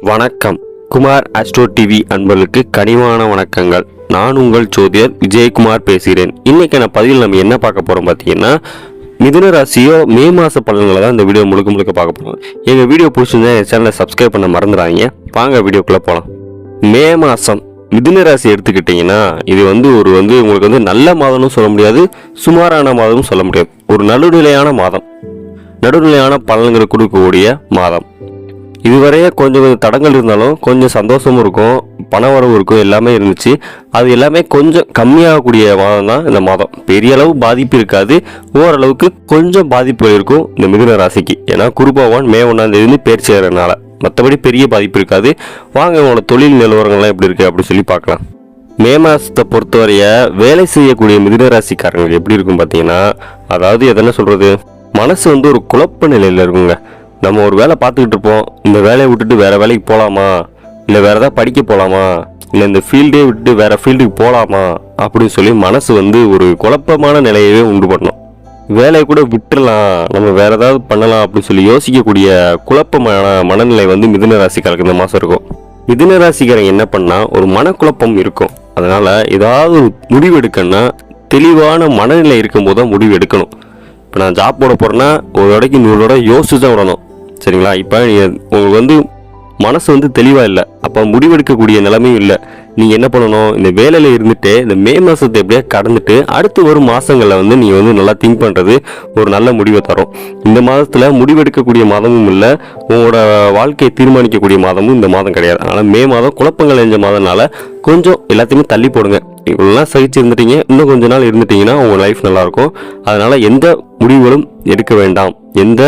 வணக்கம். Kumar astro TV அன்பர்களுக்கு கனிவான வணக்கங்கள். நான் உங்கள் ஜோதிடர் விஜயகுமார் பேசுகிறேன். இன்னைக்கான பதிவில் நம்ம என்ன பார்க்க போறோம் பார்த்தீங்கன்னா, மிதுன ராசியோ மே மாச பலன்களை தான் இந்த வீடியோ முழுக்க பார்க்க போறோம். எங்க வீடியோ பிடிச்சிருந்தா என் சேனலை சப்ஸ்கிரைப் பண்ண மறந்துடாதீங்க. வாங்க வீடியோக்குள்ள போகலாம். மே மாசம் மிதுன ராசி எடுத்துக்கிட்டீங்கன்னா, இது உங்களுக்கு நல்ல மாதம்னு சொல்ல முடியாது, சுமாரான மாதம்னு சொல்ல முடியாது. ஒரு நடுநிலையான மாதம், நடுநிலையான பலன்களை கொடுக்கக்கூடிய மாதம். இதுவரையே கொஞ்சம் தடங்கள் இருந்தாலும் கொஞ்சம் சந்தோஷமும் இருக்கும், பண வரவு இருக்கும், எல்லாமே இருந்துச்சு. அது எல்லாமே கொஞ்சம் கம்மியாகக்கூடிய மாதம் தான் இந்த மாதம். பெரிய அளவு பாதிப்பு இருக்காது, ஓரளவுக்கு கொஞ்சம் பாதிப்பு இருக்கும் இந்த மிதுன ராசிக்கு. ஏன்னா குரு பகவான் மே 1ஆம் தேதி பேர் செய்யறதுனால மற்றபடி பெரிய பாதிப்பு இருக்காது. வாங்க உங்களோட தொழில் நிலவரங்கள்லாம் எப்படி இருக்கு அப்படின்னு சொல்லி பார்க்கலாம். மே மாதத்தை பொறுத்தவரைய வேலை செய்யக்கூடிய மிதுன ராசிக்காரங்க எப்படி இருக்கும் பார்த்தீங்கன்னா, அதாவது எதனா சொல்றது, மனசு ஒரு குழப்ப நிலையில் இருக்குங்க. நம்ம ஒரு வேலை பார்த்துக்கிட்டு இருப்போம், இந்த வேலையை விட்டுட்டு வேற வேலைக்கு போகலாமா, இல்லை வேற ஏதாவது படிக்க போகலாமா, இல்லை இந்த ஃபீல்டே விட்டுட்டு வேற ஃபீல்டுக்கு போகலாமா அப்படின்னு சொல்லி மனசு ஒரு குழப்பமான நிலையவே உண்டு பண்ணணும். வேலையை கூட விட்டுடலாம், நம்ம வேற ஏதாவது பண்ணலாம் அப்படின்னு சொல்லி யோசிக்கக்கூடிய குழப்பமான மனநிலை மிதுன ராசிக்காரருக்கு இந்த மாதம் இருக்கும். மிதுன ராசிக்காரங்க என்ன பண்ணா, ஒரு மனக்குழப்பம் இருக்கும். அதனால ஏதாவது ஒரு முடிவு எடுக்கணும்னா தெளிவான மனநிலை இருக்கும்போது தான் முடிவு எடுக்கணும். இப்போ நான் ஜாப் போட போகிறேன்னா ஒரு இடைக்கு 100 தடவை யோசிச்சு தான் விடணும், சரிங்களா? இப்போ உங்களுக்கு மனசு தெளிவாக இல்லை, அப்போ முடிவெடுக்கக்கூடிய நிலைமையும் இல்லை. நீங்கள் என்ன பண்ணணும், இந்த வேலையில் இருந்துட்டு இந்த மே மாதத்தை எப்படியா கடந்துட்டு அடுத்து வரும் மாதங்களில் நீங்கள் நல்லா திங்க் பண்ணுறது ஒரு நல்ல முடிவை தரும். இந்த மாதத்தில் முடிவெடுக்கக்கூடிய மாதமும் இல்லை, உங்களோட வாழ்க்கையை தீர்மானிக்கக்கூடிய மாதமும் இந்த மாதம் கிடையாது. அதனால் மே மாதம் குழப்பங்கள் எஞ்ச மாதம்னால கொஞ்சம் எல்லாத்தையுமே தள்ளி போடுங்க. இவ்வளோலாம் சகிச்சு இருந்துட்டீங்க, இன்னும் கொஞ்ச நாள் இருந்துட்டீங்கன்னா உங்கள் லைஃப் நல்லாயிருக்கும். அதனால் எந்த முடிவுகளும் எடுக்க வேண்டாம், எந்த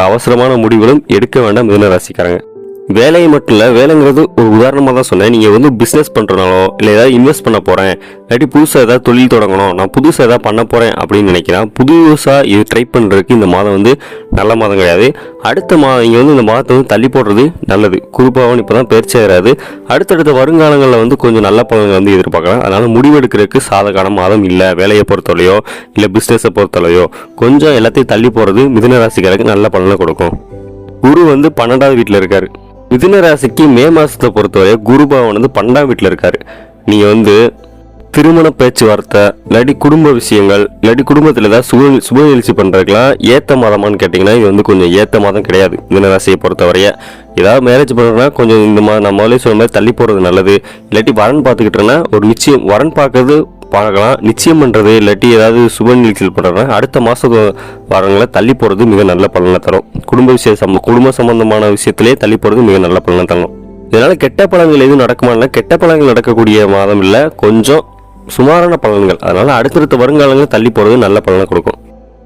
அவசரமான முடிவுகளும் எடுக்க வேண்டாம் மிதுன ராசிக்காரங்க. வேலையை மட்டும் இல்லை, வேலைங்கிறது ஒரு உதாரணமாக தான் சொன்னேன். நீங்கள் பிஸ்னஸ் பண்ணுறனாலோ இல்லை ஏதாவது இன்வெஸ்ட் பண்ண போகிறேன், இல்லாட்டி புதுசாக ஏதாவது தொழில் தொடங்கணும், நான் புதுசாக ஏதாவது பண்ண போகிறேன் அப்படின்னு நினைக்கிறேன். புதுசாக இது ட்ரை பண்ணுறதுக்கு இந்த மாதம் நல்ல மாதம் கிடையாது. அடுத்த மாதம் நீங்கள் இந்த மாதத்தை தள்ளி போடுறது நல்லது. குறிப்பாகவும் இப்போ தான் பயிற்சியாகிறாது. அடுத்தடுத்த வருங்காலங்களில் கொஞ்சம் நல்ல பலன்கள் எதிர்பார்க்கலாம். அதனால் முடிவெடுக்கிறதுக்கு சாதகான மாதம் இல்லை. வேலையை பொறுத்தவரையோ இல்லை பிஸ்னஸை பொறுத்தவரையோ கொஞ்சம் எல்லாத்தையும் தள்ளி போகிறது மிதுன ராசிக்காரருக்கு நல்ல பலனை கொடுக்கும். குரு 12வது வீட்டில் இருக்காரு. மிதுன ராசிக்கு மே மாதத்தை பொறுத்தவரை குரு பகவான் 12ஆம் வீட்டில் இருக்காரு. நீங்கள் திருமண பேச்சுவார்த்தை இல்லாட்டி குடும்ப விஷயங்கள் இல்லாட்டி குடும்பத்தில் ஏதாவது சுப நிகழ்ச்சி பண்ணுறதுக்கெல்லாம் ஏற்ற மாதமானு கேட்டிங்கன்னா இது கொஞ்சம் ஏற்ற மாதம் கிடையாது. மிதுன ராசியை பொறுத்தவரைய ஏதாவது மேரேஜ் பண்ணுறதுனா கொஞ்சம் இந்த மாதிரி நம்ம முதலே சொன்ன மாதிரி தள்ளி போகிறது நல்லது. இல்லாட்டி வரன் பார்த்துக்கிட்டோன்னா ஒரு நிச்சயம் வரன் பார்க்கறது பார்க்கலாம், நிச்சயம் பண்ணுறது இல்லாட்டி ஏதாவது சுப நிகழ்ச்சிகள் பண்ணுறதுனா அடுத்த மாதம் வரங்களை தள்ளி போகிறது மிக நல்ல பலனை தரும். குடும்ப சம்பந்தமான விஷயத்திலே தள்ளி போகிறது மிக நல்ல பலனை தரும். இதனால் கெட்ட பலன்கள் எதுவும் நடக்குமானா, கெட்ட பலன்கள் நடக்கக்கூடிய மாதம் இல்லை, கொஞ்சம் சுமாரான பலன்கள். அதனால் அடுத்தடுத்த வருங்காலங்கள் தள்ளி போகிறது நல்ல பலனை கொடுக்கும்.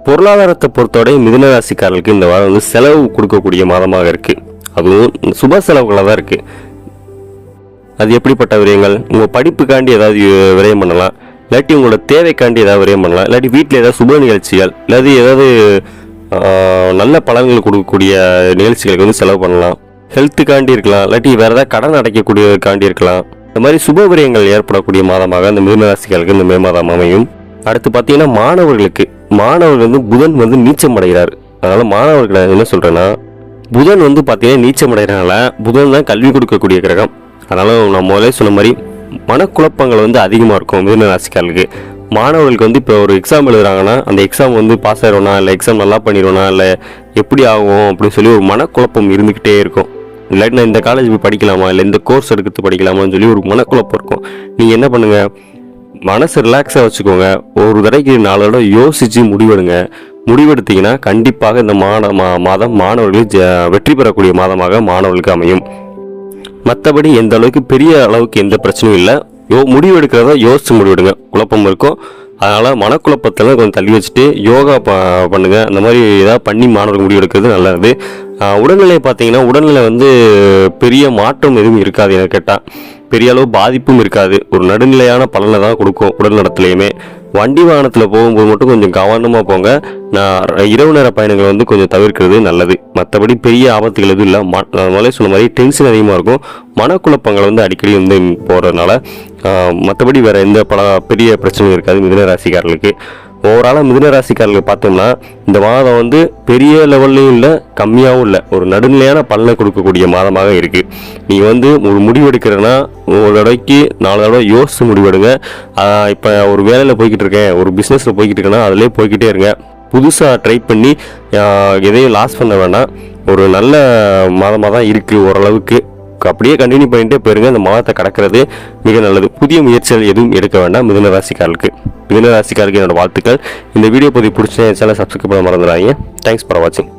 பொருளாதாரத்தை பொறுத்தவரை மிதுன ராசிக்காரர்களுக்கு இந்த வாரம் செலவு கொடுக்கக்கூடிய மாதமாக இருக்குது. அதுவும் சுப செலவுகளாக தான் இருக்குது. அது எப்படிப்பட்ட விரயங்கள், உங்கள் படிப்புக்காண்டி ஏதாவது விரயம் பண்ணலாம், இல்லாட்டி உங்களோட தேவைக்காண்டி ஏதாவது விரயம் பண்ணலாம், இல்லாட்டி வீட்டில் ஏதாவது சுப நிகழ்ச்சிகள் இல்லாட்டி ஏதாவது நல்ல பலன்கள் கொடுக்கக்கூடிய நிகழ்ச்சிகளுக்கு செலவு பண்ணலாம். ஹெல்த்துக்காண்டி இருக்கலாம், இல்லாட்டி வேறு ஏதாவது கடன் அடைக்கக்கூடியதுக்காண்டி இருக்கலாம். இந்த மாதிரி சுப விரயங்கள் ஏற்படக்கூடிய மாதமாக இந்த மிதுன ராசிகளுக்கு இந்த மே மாதம் அமையும். அடுத்து பார்த்தீங்கன்னா மாணவர்கள் புதன் நீச்சம் அடைகிறார். அதனால் மாணவர்களை என்ன சொல்கிறேன்னா, புதன் பார்த்தீங்கன்னா நீச்சம் அடைகிறனால புதன் தான் கல்வி கொடுக்கக்கூடிய கிரகம். அதனால் நான் முதலே சொன்ன மாதிரி மனக்குழப்பங்கள் அதிகமாக இருக்கும் மிதுன ராசிக்காரர்களுக்கு. மாணவர்களுக்கு இப்போ ஒரு எக்ஸாம் எழுதுறாங்கன்னா அந்த எக்ஸாம் பாஸ் ஆயிடுவோனா இல்லை எக்ஸாம் நல்லா பண்ணிடுவோனா இல்லை எப்படி ஆகும் அப்படின்னு சொல்லி ஒரு மனக்குழப்பம் இருந்துக்கிட்டே இருக்கும். இல்லாட்டி நான் இந்த காலேஜ் போய் படிக்கலாமா இல்லை இந்த கோர்ஸ் எடுக்கிறது படிக்கலாமான்னு சொல்லி ஒரு மனக்குழப்பம் இருக்கும். நீங்கள் என்ன பண்ணுங்கள், மனசை ரிலாக்ஸாக வச்சுக்கோங்க. ஒரு தடவைக்கு 4 தடவை யோசித்து முடிவெடுத்தீங்கன்னா கண்டிப்பாக இந்த மாதம் மாணவர்களுக்கு வெற்றி பெறக்கூடிய மாதமாக மாணவர்களுக்கு அமையும். மற்றபடி எந்த அளவுக்கு பெரிய அளவுக்கு எந்த பிரச்சனையும் இல்லை. முடிவு எடுக்கிறத யோசிச்சு முடிவெடுங்க. குழப்பம் இருக்கும், அதனால் மனக்குழப்பத்தில் கொஞ்சம் தள்ளி வச்சுட்டு யோகா பண்ணுங்கள். அந்த மாதிரி ஏதாவது பண்ணி மாணவர்கள் முடிவு எடுக்கிறது நல்லது. உடல்நிலை பார்த்தீங்கன்னா உடல்நிலை பெரிய மாற்றம் எதுவும் இருக்காது. எனக்கு கேட்டால் பெரிய அளவு பாதிப்பும் இருக்காது. ஒரு நடுநிலையான பலனை தான் கொடுக்கும். உடல் நலத்திலையுமே வண்டி வாகனத்தில் போகும்போது மட்டும் கொஞ்சம் கவனமாக போங்க. நான் இரவு நேர பயணங்களை கொஞ்சம் தவிர்க்கிறது நல்லது. மற்றபடி பெரிய ஆபத்துகள் எதுவும் இல்லை. முதலே சொன்ன மாதிரி டென்ஷன் அதிகமாக இருக்கும், மனக்குழப்பங்கள் அடிக்கடி போகிறதுனால. மற்றபடி வேறு எந்த பெரிய பிரச்சனையும் இருக்காது மிதுன ராசிக்காரர்களுக்கு. ஓவராலாக மிதுன ராசிக்காரர்கள் பார்த்தோம்னா இந்த மாதம் வந்து பெரிய லெவல்லையும் இல்லை, கம்மியாகவும் இல்லை, ஒரு நடுநிலையான பலனை கொடுக்கக்கூடிய மாதமாக இருக்குது. நீங்கள் வந்து ஒரு முடிவு எடுக்கிறன்னா ஒரு தடவைக்கு 4 தடவை யோசித்து முடிவெடுங்க. இப்போ ஒரு வேலையில் போய்கிட்டு இருக்கேன், ஒரு பிஸ்னஸில் போய்கிட்டு இருக்கேன்னா அதிலே போய்கிட்டே இருங்க. புதுசாக ட்ரை பண்ணி எதையும் லாஸ் பண்ண வேண்டாம். ஒரு நல்ல மாதமாக தான் இருக்குது ஓரளவுக்கு. அப்படியே கண்டினியூ பண்ணிட்டே போயிருங்க. இந்த மாதத்தை கடக்கிறது மிக நல்லது. புதிய முயற்சிகள் எதுவும் எடுக்க வேண்டாம் மிதுன ராசிக்காரர்களுக்கு. மிதுன ராசிக்காரருக்கு என்னோட வாழ்த்துக்கள். இந்த வீடியோ பதிவு பிடிச்ச சேனலை சப்ஸ்கிரைப் பண்ண மறந்துடாதீங்க. தேங்க்ஸ் ஃபார் வாட்சிங்.